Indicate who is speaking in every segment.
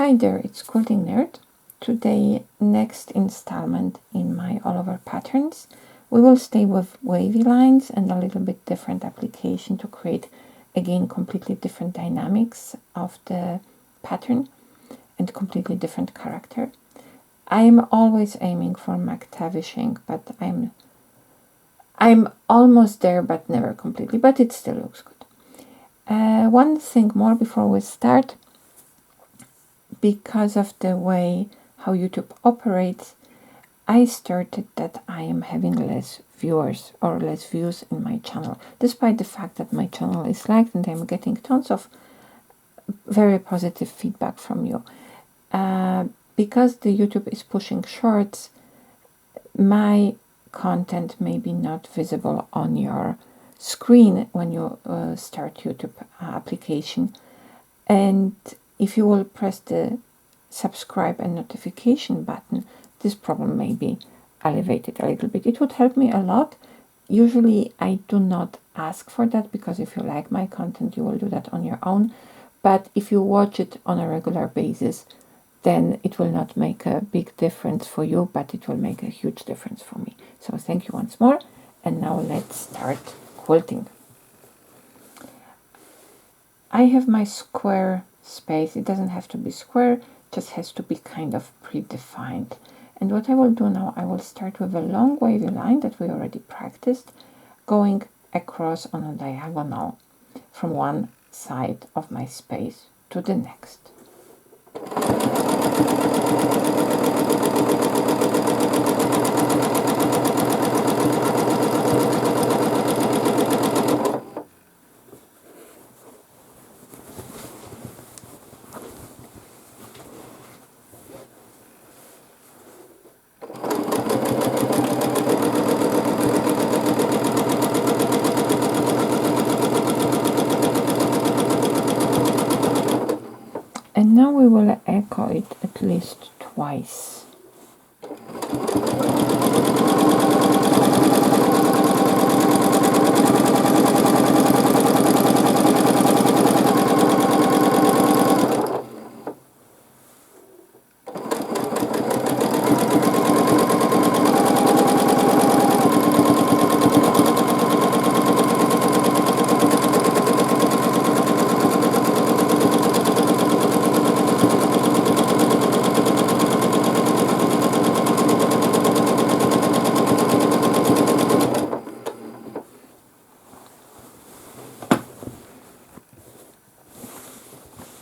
Speaker 1: Hi there, it's Quilting Nerd. Today, next installment in my all over patterns. We will stay with wavy lines and a little bit different application to create again completely different dynamics of the pattern and completely different character. I'm always aiming for McTavishing, but I'm almost there, but never completely, but it still looks good. One thing more before we start. Because of the way how YouTube operates, I started that I am having less viewers or less views in my channel, despite the fact that my channel is liked and I'm getting tons of very positive feedback from you. Because the YouTube is pushing shorts, my content may be not visible on your screen when you start YouTube application, and if you will press the subscribe and notification button, this problem may be alleviated a little bit. It would help me a lot. Usually I do not ask for that, because if you like my content, you will do that on your own. But if you watch it on a regular basis, then it will not make a big difference for you, but it will make a huge difference for me. So thank you once more. And now let's start quilting. I have my square space. It doesn't have to be square, just has to be kind of predefined. And what I will do now, I will start with a long wavy line that we already practiced, going across on a diagonal from one side of my space to the next. And now we will echo it at least twice.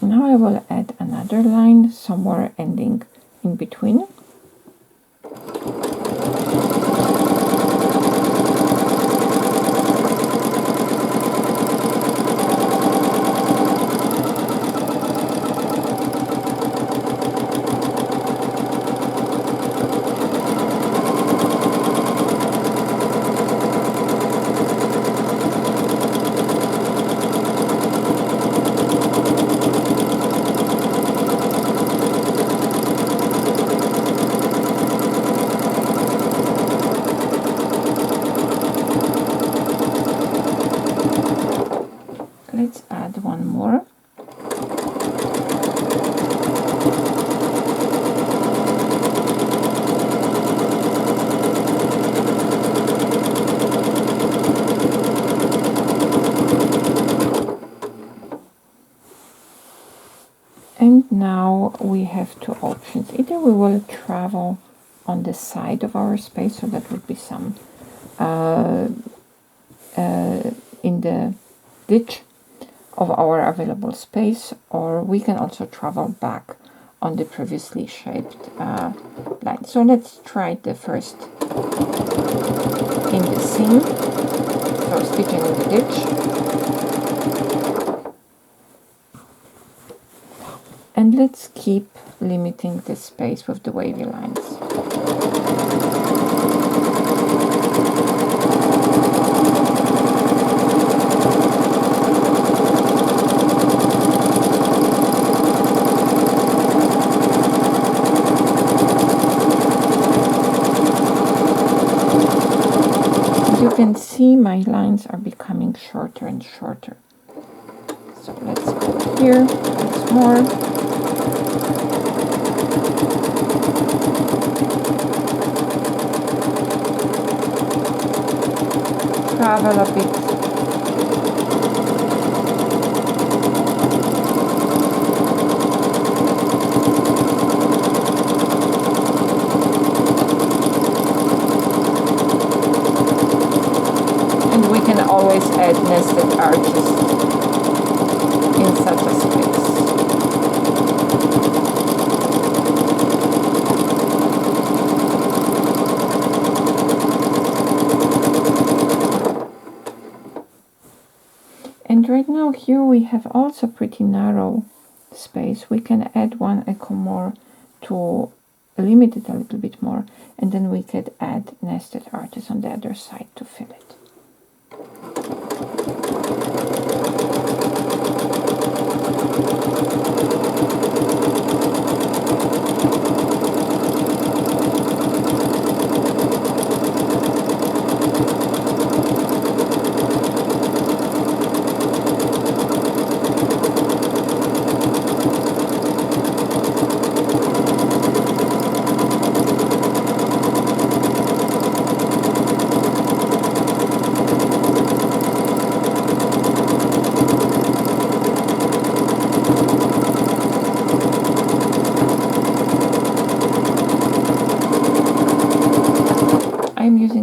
Speaker 1: Now I will add another line somewhere ending in between. Let's add one more. And now we have two options. Either we will travel on the side of our space, so that would be some in the ditch of our available space, or we can also travel back on the previously shaped line. So let's try the first in the seam, so stitching in the ditch. And let's keep limiting the space with the wavy lines. You can see my lines are becoming shorter and shorter. So let's go here once more. travel a bit. And we can always add nested arches in such a space. And right now here we have also pretty narrow space. We can add one echo more to limit it a little bit more, and then we could add nested arches on the other side to fill it.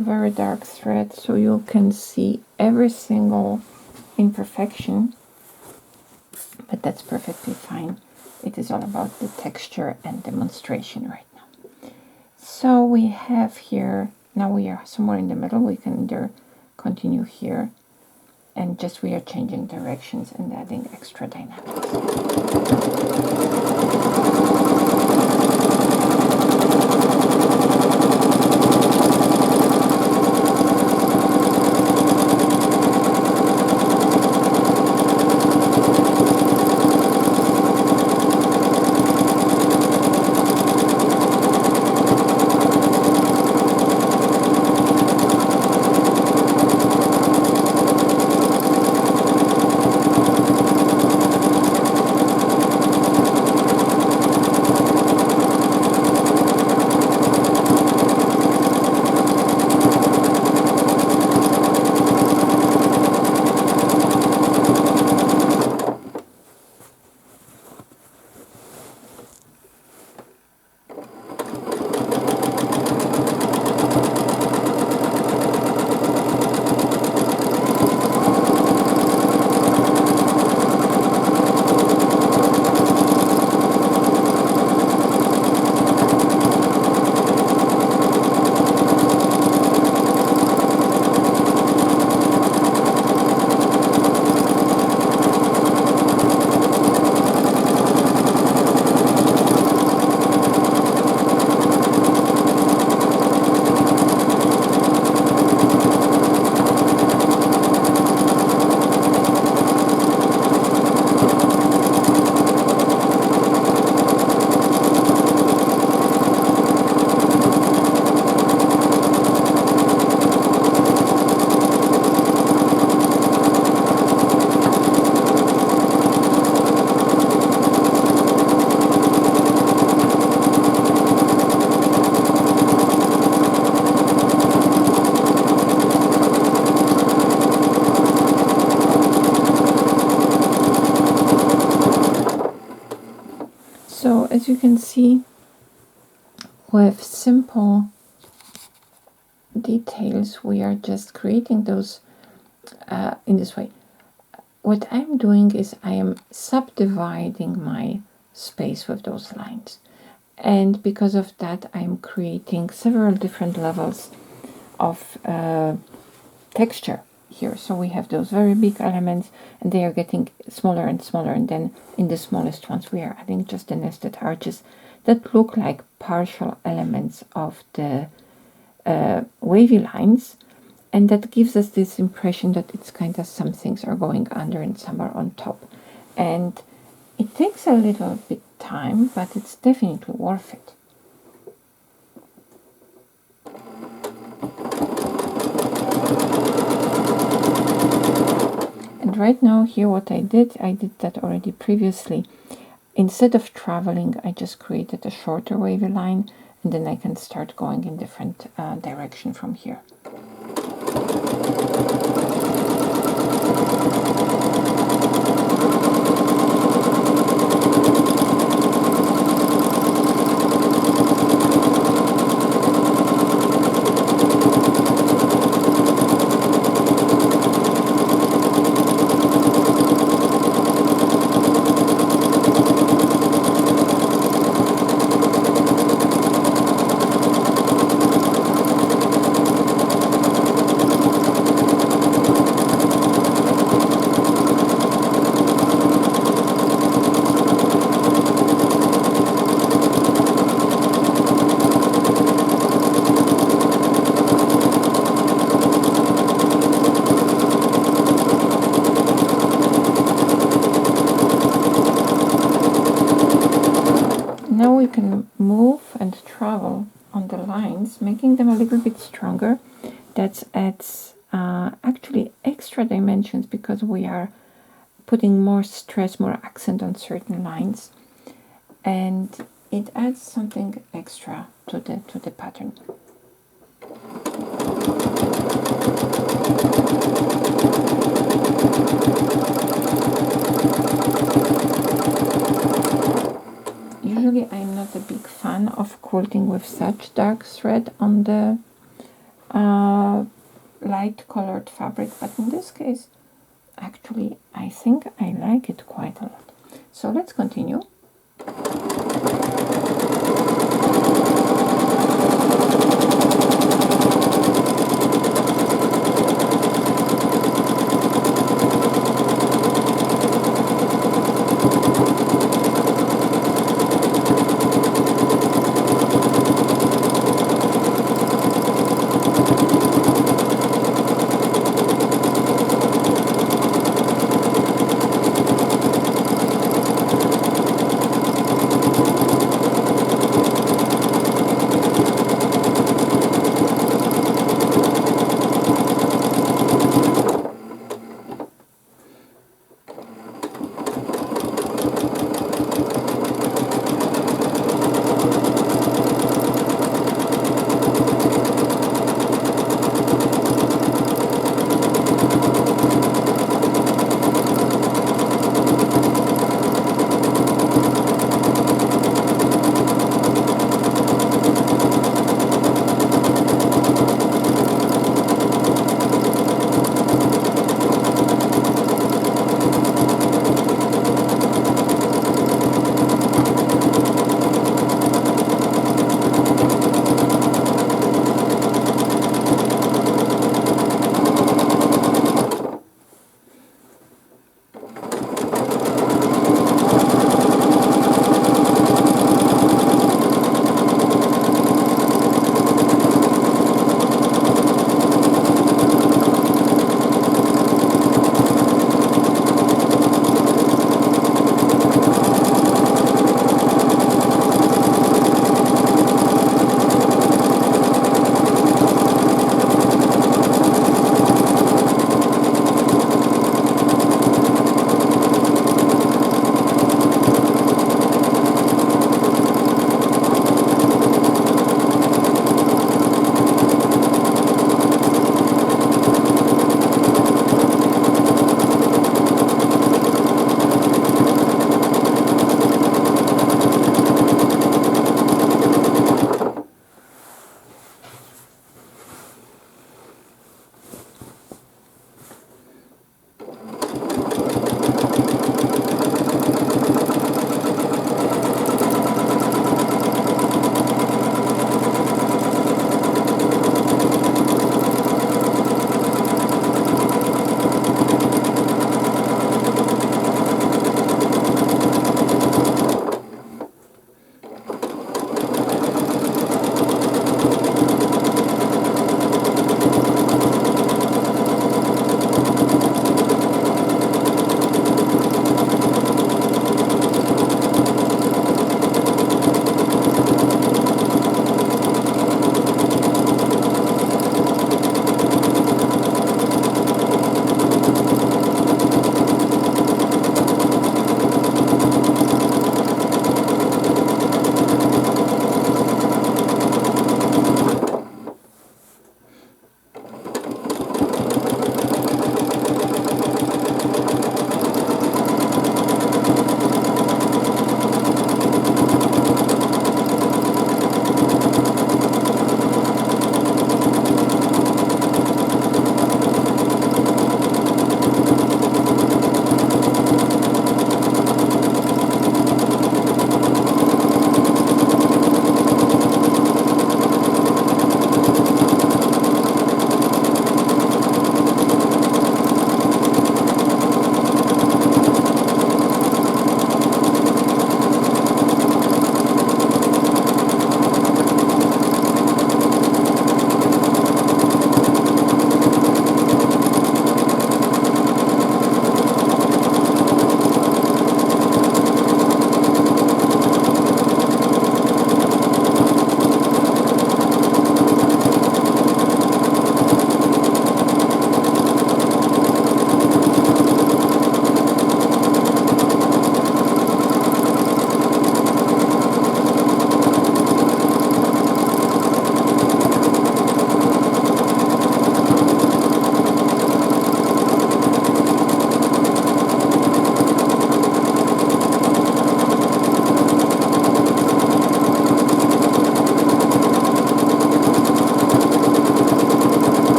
Speaker 1: Very dark thread so you can see every single imperfection, but that's perfectly fine. It is all about the texture and demonstration right now. So we have here, now we are somewhere in the middle. We can either continue here and just we are changing directions and adding extra dynamics. So as you can see, with simple details, we are just creating those in this way. What I'm doing is I am subdividing my space with those lines. And because of that, I'm creating several different levels of texture here. So we have those very big elements and they are getting smaller and smaller, and then in the smallest ones we are adding just the nested arches that look like partial elements of the wavy lines, and that gives us this impression that it's kind of some things are going under and some are on top. And it takes a little bit time, but it's definitely worth it. And right now here what I did that already previously. Instead of traveling, I just created a shorter wavy line, and then I can start going in different direction from here. now we can move and travel on the lines, making them a little bit stronger. That adds actually extra dimensions because we are putting more stress, more accent on certain lines, and it adds something extra to the pattern. Usually I'm not a big fan of quilting with such dark thread on the light colored fabric, but in this case actually I think I like it quite a lot. So let's continue.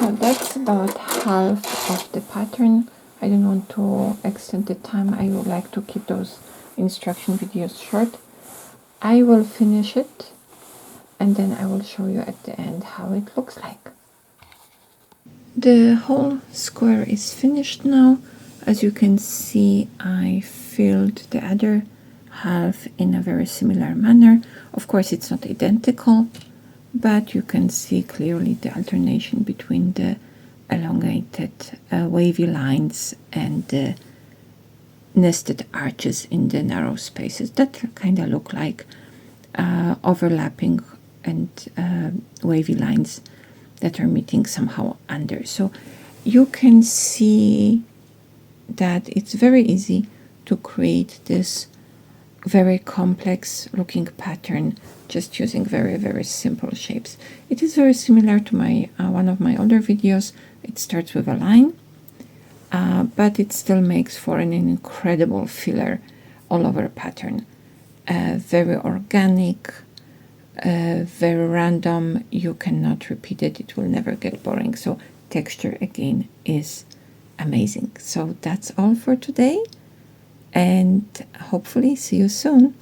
Speaker 1: So that's about half of the pattern. I don't want to extend the time. I would like to keep those instruction videos short. I will finish it and then I will show you at the end how it looks like. The whole square is finished now. As you can see, I filled the other half in a very similar manner. Of course, it's not identical, but you can see clearly the alternation between the elongated wavy lines and the nested arches in the narrow spaces that kind of look like overlapping and wavy lines that are meeting somehow under. So you can see that it's very easy to create this very complex looking pattern just using very simple shapes. It is very similar to my one of my older videos. It starts with a line, but it still makes for an incredible filler all over a pattern. Very organic, very random. You cannot repeat it. It will never get boring. So texture again is amazing. So that's all for today, and hopefully see you soon.